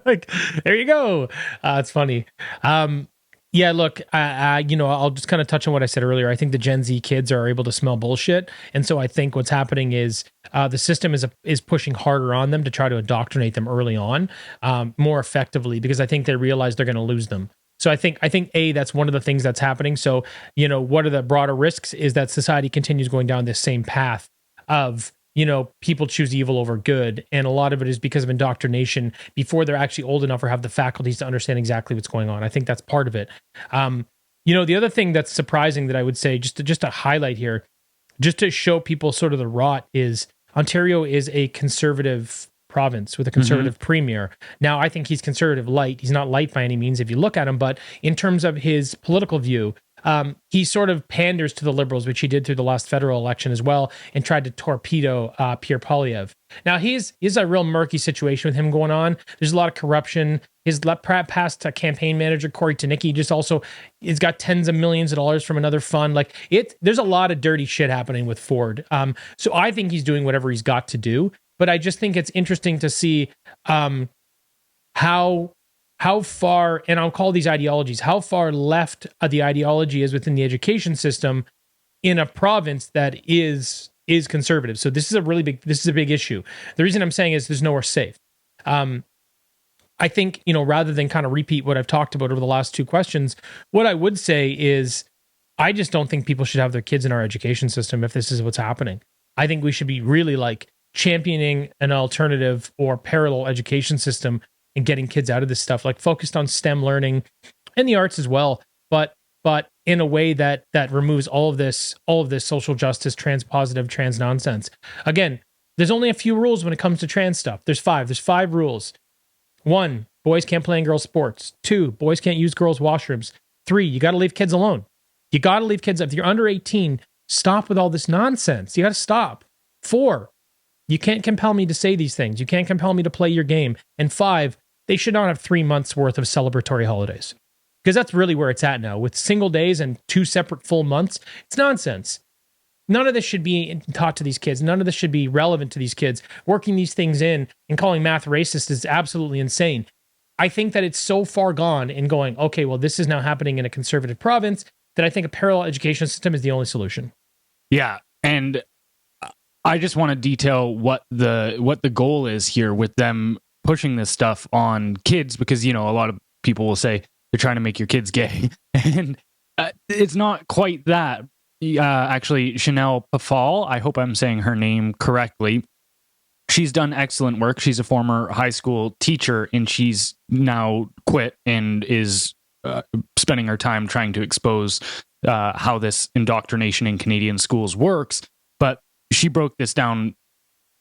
Like, there you go. It's funny. Yeah, look, I'll just kind of touch on what I said earlier. I think the Gen Z kids are able to smell bullshit. And so I think what's happening is the system is pushing harder on them to try to indoctrinate them early on more effectively, because I think they realize they're going to lose them. So I think that's one of the things that's happening. So, what are the broader risks is that society continues going down this same path of, people choose evil over good. And a lot of it is because of indoctrination before they're actually old enough or have the faculties to understand exactly what's going on. I think that's part of it. The other thing that's surprising that I would say, just to highlight here, just to show people sort of the rot, is Ontario is a conservative province with a conservative premier. Now, I think he's conservative light. He's not light by any means if you look at him, but in terms of his political view, he sort of panders to the Liberals, which he did through the last federal election as well, and tried to torpedo Pierre Poilievre. Now, he's a real murky situation with him going on. There's a lot of corruption. His past campaign manager, Corey Tanicki, just also has got tens of millions of dollars from another fund. There's a lot of dirty shit happening with Ford. So I think he's doing whatever he's got to do. But I just think it's interesting to see how far, and I'll call these ideologies, how far left the ideology is within the education system in a province that is conservative. So this is a big issue. The reason I'm saying is there's nowhere safe. I think, rather than kind of repeat what I've talked about over the last two questions, what I would say is I just don't think people should have their kids in our education system if this is what's happening. I think we should be really championing an alternative or parallel education system and getting kids out of this stuff, focused on STEM learning and the arts as well, but in a way that removes all of this social justice, trans positive, trans nonsense. Again, there's only a few rules when it comes to trans stuff. There's 5 rules. 1, boys can't play in girls' sports. 2, boys can't use girls' washrooms. 3, you got to leave kids alone. You got to leave kids. If you're under 18, stop with all this nonsense. You got to stop. 4, you can't compel me to say these things. You can't compel me to play your game. And 5, they should not have 3 months worth of celebratory holidays, because that's really where it's at now with single days and 2 separate full months. It's nonsense. None of this should be taught to these kids. None of this should be relevant to these kids. Working these things in and calling math racist is absolutely insane. I think that it's so far gone in going, okay, well, this is now happening in a conservative province, that I think a parallel education system is the only solution. Yeah. And I just want to detail what the goal is here with them pushing this stuff on kids, because, a lot of people will say they're trying to make your kids gay. And it's not quite that. Actually, Chanel Pafal, I hope I'm saying her name correctly. She's done excellent work. She's a former high school teacher, and she's now quit and is spending her time trying to expose how this indoctrination in Canadian schools works. But she broke this down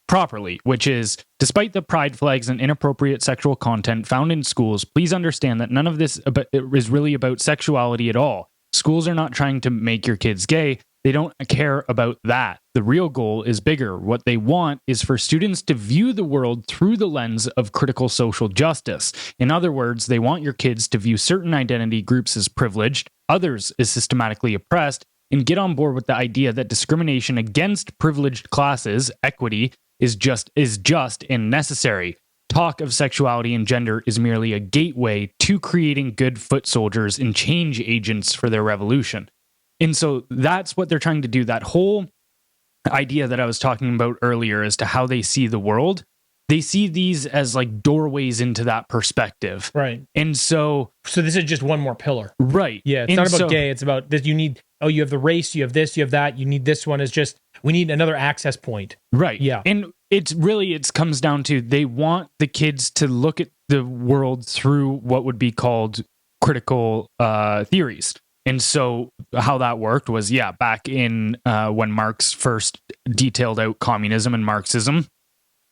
properly, which is, despite the pride flags and inappropriate sexual content found in schools, please understand that none of this is really about sexuality at all. Schools are not trying to make your kids gay. They don't care about that. The real goal is bigger. What they want is for students to view the world through the lens of critical social justice. In other words, they want your kids to view certain identity groups as privileged, others as systematically oppressed, and get on board with the idea that discrimination against privileged classes, equity, is just and necessary. Talk of sexuality and gender is merely a gateway to creating good foot soldiers and change agents for their revolution. And so that's what they're trying to do. That whole idea that I was talking about earlier as to how they see the world, they see these as doorways into that perspective. Right. And so this is just one more pillar. Right. Yeah. It's not about gay. It's about this. You have the race, you have this, you have that. You need this one is just, we need another access point. Right. Yeah. And it comes down to, they want the kids to look at the world through what would be called critical theories. And so how that worked was, back in when Marx first detailed out communism and Marxism,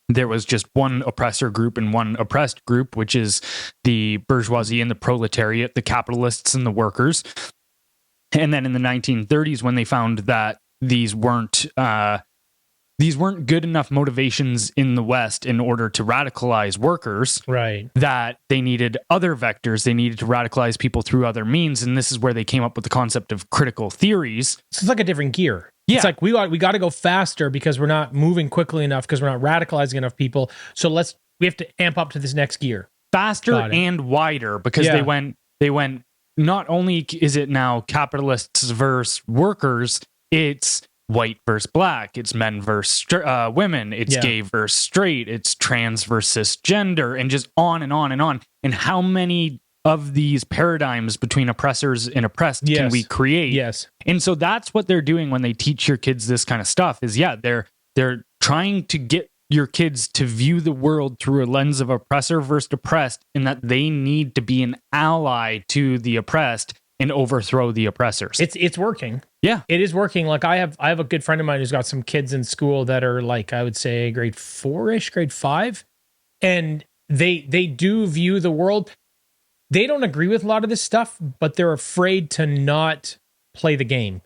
there was just one oppressor group and one oppressed group, which is the bourgeoisie and the proletariat, the capitalists and the workers. And then in the 1930s, when they found that these weren't good enough motivations in the West in order to radicalize workers, right, that they needed other vectors. They needed to radicalize people through other means. And this is where they came up with the concept of critical theories. So it's like a different gear. It's like we got to go faster because we're not moving quickly enough, because we're not radicalizing enough people. So we have to amp up to this next gear. Faster and wider, because they went not only is it now capitalists versus workers, it's white versus black, it's men versus women, it's gay versus straight, it's trans versus cisgender, and just on and on and on. And how many of these paradigms between oppressors and oppressed can we create? Yes. And so that's what they're doing when they teach your kids this kind of stuff is they're trying to get your kids to view the world through a lens of oppressor versus oppressed, and that they need to be an ally to the oppressed and overthrow the oppressors. It's working. Yeah. It is working. Like I have a good friend of mine who's got some kids in school that are like, I would say grade 4-ish, grade 5. And they do view the world. They don't agree with a lot of this stuff, but they're afraid to not play the game.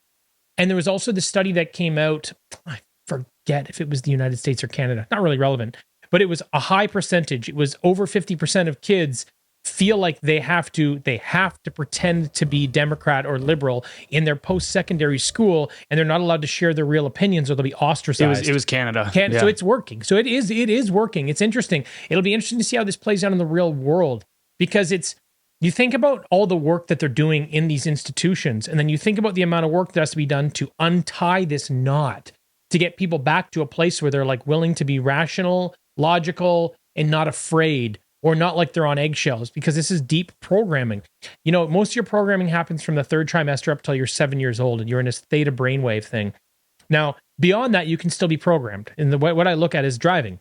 And there was also the study that came out, I forget if it was the United States or Canada, not really relevant, but it was a high percentage. It was over 50% of kids feel like they have to pretend to be Democrat or liberal in their post-secondary school, and they're not allowed to share their real opinions or they'll be ostracized. It was Canada. So it's working. So it is working. It's interesting. It'll be interesting to see how this plays out in the real world, because you think about all the work that they're doing in these institutions, and then you think about the amount of work that has to be done to untie this knot, to get people back to a place where they're like willing to be rational, logical, and not afraid, or not like they're on eggshells, because this is deep programming. You know, most of your programming happens from the third trimester up till you're 7 years old, and you're in this theta brainwave thing. Now, beyond that, you can still be programmed. And what I look at is driving.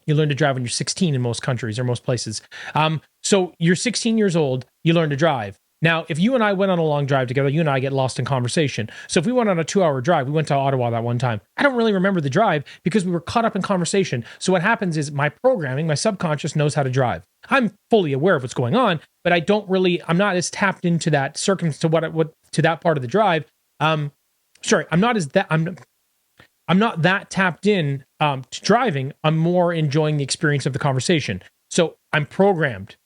You learn to drive when you're 16 in most countries or most places. So you're 16 years old, you learn to drive. Now, if you and I went on a long drive together, you and I get lost in conversation. So if we went on a 2-hour drive, we went to Ottawa that one time, I don't really remember the drive because we were caught up in conversation. So what happens is my programming, my subconscious knows how to drive. I'm fully aware of what's going on, but I'm not as tapped into that to that part of the drive. I'm not that tapped in to driving. I'm more enjoying the experience of the conversation. So I'm programmed.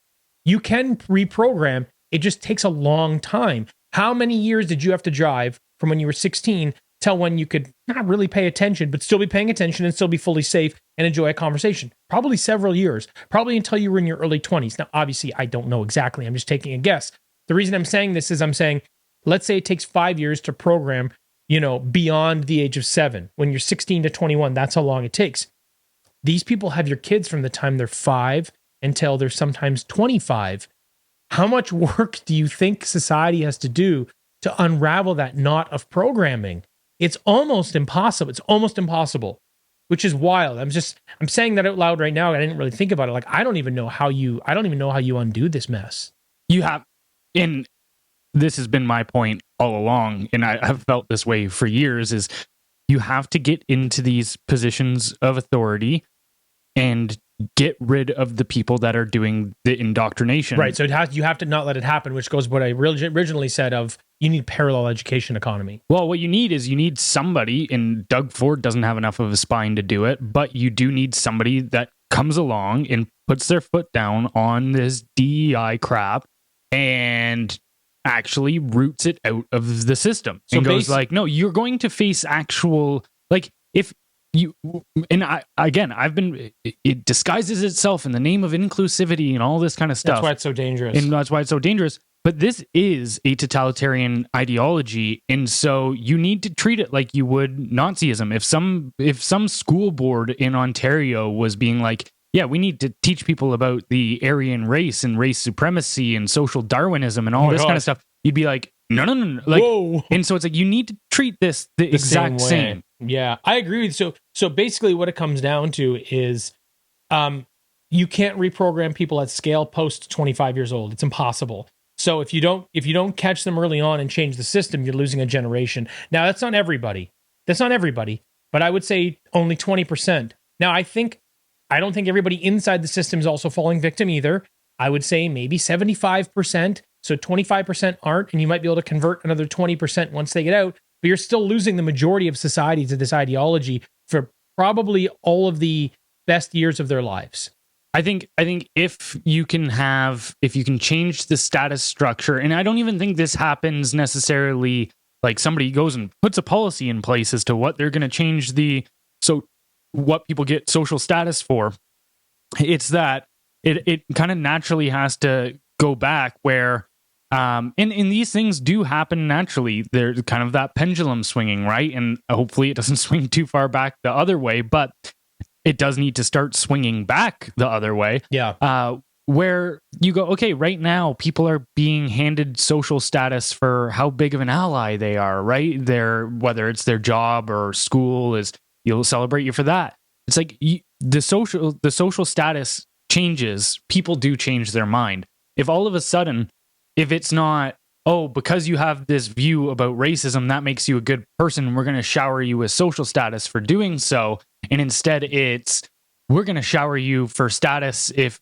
You can reprogram. It just takes a long time. How many years did you have to drive from when you were 16 till when you could not really pay attention, but still be paying attention and still be fully safe and enjoy a conversation? Probably several years, probably until you were in your early 20s. Now, obviously, I don't know exactly. I'm just taking a guess. The reason I'm saying this is I'm saying, let's say it takes 5 years to program, beyond the age of 7. When you're 16 to 21, that's how long it takes. These people have your kids from the time they're 5 until they're sometimes 25. How much work do you think society has to do to unravel that knot of programming? It's almost impossible. Which is wild. I'm saying that out loud right now. I didn't really think about it. Like, I don't even know how you undo this mess. And this has been my point all along, and I have felt this way for years, is you have to get into these positions of authority and get rid of the people that are doing the indoctrination. Right. So you have to not let it happen, which goes what I originally said of you need parallel education economy. Well, what you need somebody, and Doug Ford doesn't have enough of a spine to do it, but you do need somebody that comes along and puts their foot down on this DEI crap and actually roots it out of the system. So and goes like, no, you're going to face actual, like, if you, and it disguises itself in the name of inclusivity and all this kind of stuff. That's why it's so dangerous. And that's why it's so dangerous. But this is a totalitarian ideology, and so you need to treat it like you would Nazism. If some school board in Ontario was being like, yeah, we need to teach people about the Aryan race and race supremacy and social Darwinism and all this kind of stuff, you'd be like, no. Like, whoa. And so it's like, you need to treat this the exact same. Yeah, I agree with you. So basically what it comes down to is you can't reprogram people at scale post 25 years old. It's impossible. So if you don't catch them early on and change the system, you're losing a generation. Now, that's not everybody, but I would say only 20%. Now, I don't think everybody inside the system is also falling victim either. I would say maybe 75%. So 25% aren't, and you might be able to convert another 20% once they get out, but you're still losing the majority of society to this ideology for probably all of the best years of their lives. I think if you can change the status structure, and I don't even think this happens necessarily like somebody goes and puts a policy in place as to what they're going to change what people get social status for. It's that it kind of naturally has to go back where, and these things do happen naturally. There's kind of that pendulum swinging, right? And hopefully it doesn't swing too far back the other way, but it does need to start swinging back the other way. Yeah. Where you go, okay, right now people are being handed social status for how big of an ally they are, right? Whether it's their job or school you'll celebrate you for that. It's like the social status changes. People do change their mind. If all of a sudden, if it's not, oh, because you have this view about racism, that makes you a good person, and we're going to shower you with social status for doing so, and instead it's, we're going to shower you for status if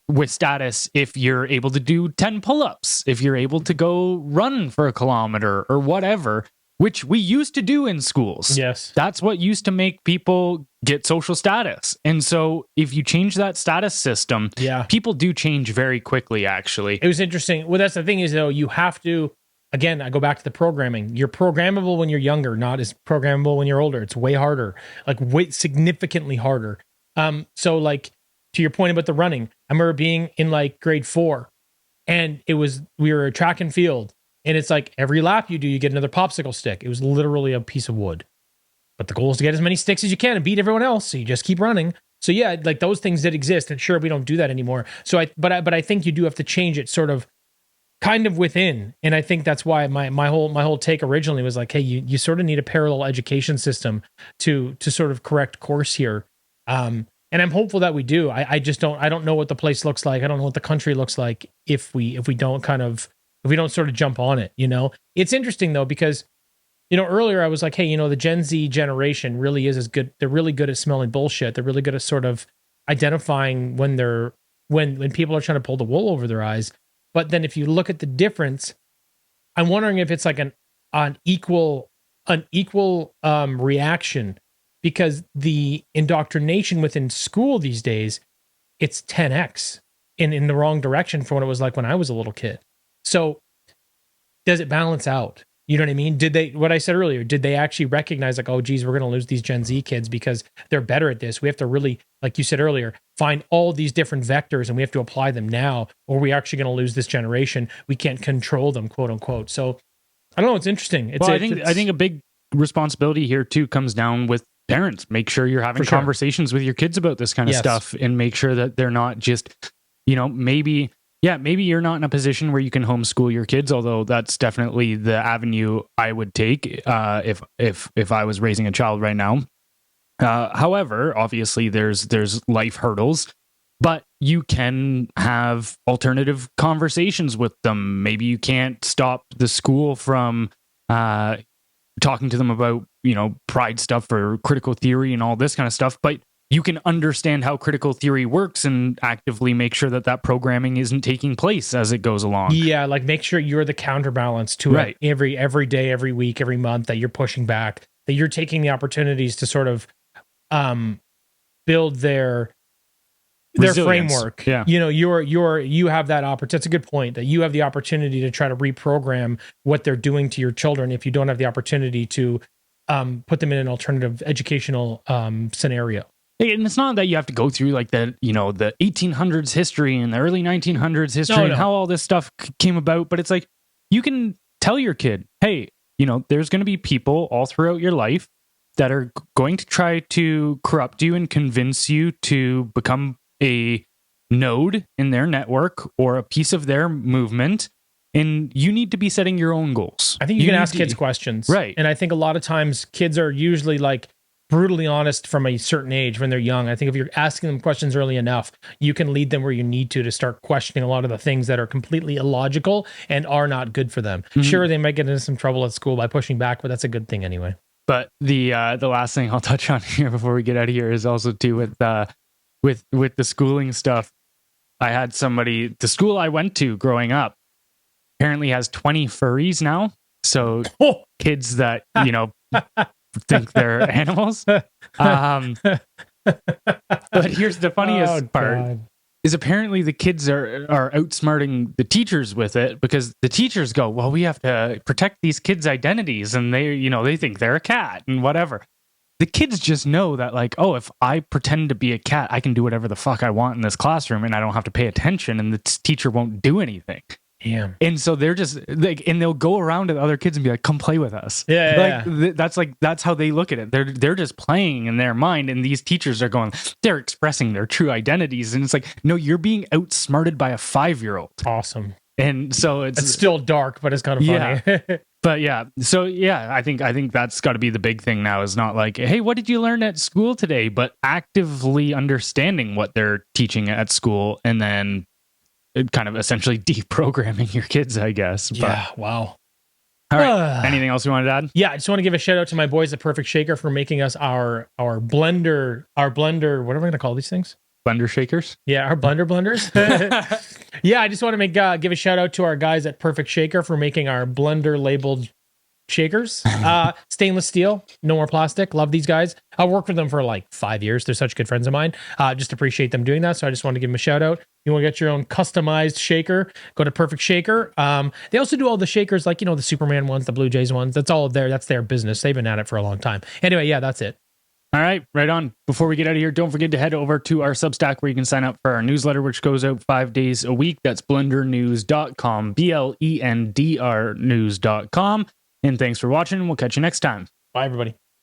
you're able to do 10 pull-ups, if you're able to go run for a kilometer or whatever, which we used to do in schools. Yes. That's what used to make people get social status. And so if you change that status system, people do change very quickly, actually. It was interesting. Well, that's the thing is, though, you have to, again, I go back to the programming. You're programmable when you're younger, not as programmable when you're older. It's way harder, like way significantly harder. So like to your point about the running, I remember being in like grade 4 and we were a track and field, and it's like every lap you do, you get another popsicle stick. It was literally a piece of wood, but the goal is to get as many sticks as you can and beat everyone else. So you just keep running. So yeah, like those things did exist, and sure, we don't do that anymore. So but I think you do have to change it sort of kind of within. And I think that's why my whole take originally was like, hey, you sort of need a parallel education system to sort of correct course here. And I'm hopeful that we do. I don't know what the place looks like. I don't know what the country looks like if we don't sort of jump on it, you know. It's interesting though, because, you know, earlier I was like, hey, you know, the Gen Z generation really is as good. They're really good at smelling bullshit. They're really good at sort of identifying when people are trying to pull the wool over their eyes. But then if you look at the difference, I'm wondering if it's like an equal reaction, because the indoctrination within school these days, it's 10x in the wrong direction from what it was like when I was a little kid. So does it balance out? You know what I mean? What I said earlier, did they actually recognize like, oh, geez, we're going to lose these Gen Z kids because they're better at this. We have to really, like you said earlier, find all these different vectors and we have to apply them now, or we're actually going to lose this generation. We can't control them, quote unquote. So I don't know. It's interesting. I think a big responsibility here too comes down with parents. Make sure you're having conversations with your kids about this kind of stuff, and make sure that they're not just, you know, maybe you're not in a position where you can homeschool your kids, although that's definitely the avenue I would take if I was raising a child right now. However, obviously there's life hurdles, but you can have alternative conversations with them. Maybe you can't stop the school from talking to them about, you know, pride stuff or critical theory and all this kind of stuff, but you can understand how critical theory works and actively make sure that programming isn't taking place as it goes along. Yeah, like make sure you're the counterbalance to it every day, every week, every month, that you're pushing back, that you're taking the opportunities to sort of build their framework. Yeah. You know, you have that opportunity. That's a good point, that you have the opportunity to try to reprogram what they're doing to your children if you don't have the opportunity to put them in an alternative educational scenario. And it's not that you have to go through like the 1800s history and the early 1900s history and how all this stuff came about, but it's like you can tell your kid, hey, you know, there's going to be people all throughout your life that are going to try to corrupt you and convince you to become a node in their network or a piece of their movement, and you need to be setting your own goals. I think you can ask kids questions. Right. And I think a lot of times kids are usually like brutally honest from a certain age when they're young. I think if you're asking them questions early enough, you can lead them where you need to start questioning a lot of the things that are completely illogical and are not good for them. Mm-hmm. Sure, they might get into some trouble at school by pushing back, but that's a good thing anyway. But the last thing I'll touch on here before we get out of here is also too with the schooling stuff. I had somebody, the school I went to growing up apparently has 20 furries now. So kids that, you know, think they're animals. But here's the funniest part. is apparently the kids are outsmarting the teachers with it, because the teachers go, well, we have to protect these kids' identities, and they think they're a cat and whatever. The kids just know that, like, oh, if I pretend to be a cat, I can do whatever the fuck I want in this classroom, and I don't have to pay attention, and the teacher won't do anything. Damn. And so they're just like, and they'll go around to the other kids and be like, come play with us. That's how they look at it. They're just playing in their mind, and these teachers are going, they're expressing their true identities. And it's like, no, you're being outsmarted by a 5-year-old. Awesome. And so it's still dark, but it's kind of funny. Yeah. But yeah, so yeah, I think that's got to be the big thing now, is not like, hey, what did you learn at school today? But actively understanding what they're teaching at school, and then kind of essentially deprogramming your kids, I guess. Yeah, wow. All right. Anything else you wanted to add? Yeah, I just want to give a shout out to my boys at Perfect Shaker for making us our blender, what are we going to call these things? Blender shakers? Yeah, our blenders. Yeah, I just want to give a shout out to our guys at Perfect Shaker for making our blender labeled shakers. Stainless steel, no more plastic. Love these guys. I worked with them for like 5 years. They're such good friends of mine. Just appreciate them doing that. So I just want to give them a shout out. You want to get your own customized shaker, go to Perfect Shaker. They also do all the shakers, like, the Superman ones, the Blue Jays ones. That's all there. That's their business. They've been at it for a long time. Anyway, yeah, that's it. All right, right on. Before we get out of here, don't forget to head over to our Substack, where you can sign up for our newsletter, which goes out 5 days a week. That's blendrnews.com, BLENDR news.com. And thanks for watching. We'll catch you next time. Bye, everybody.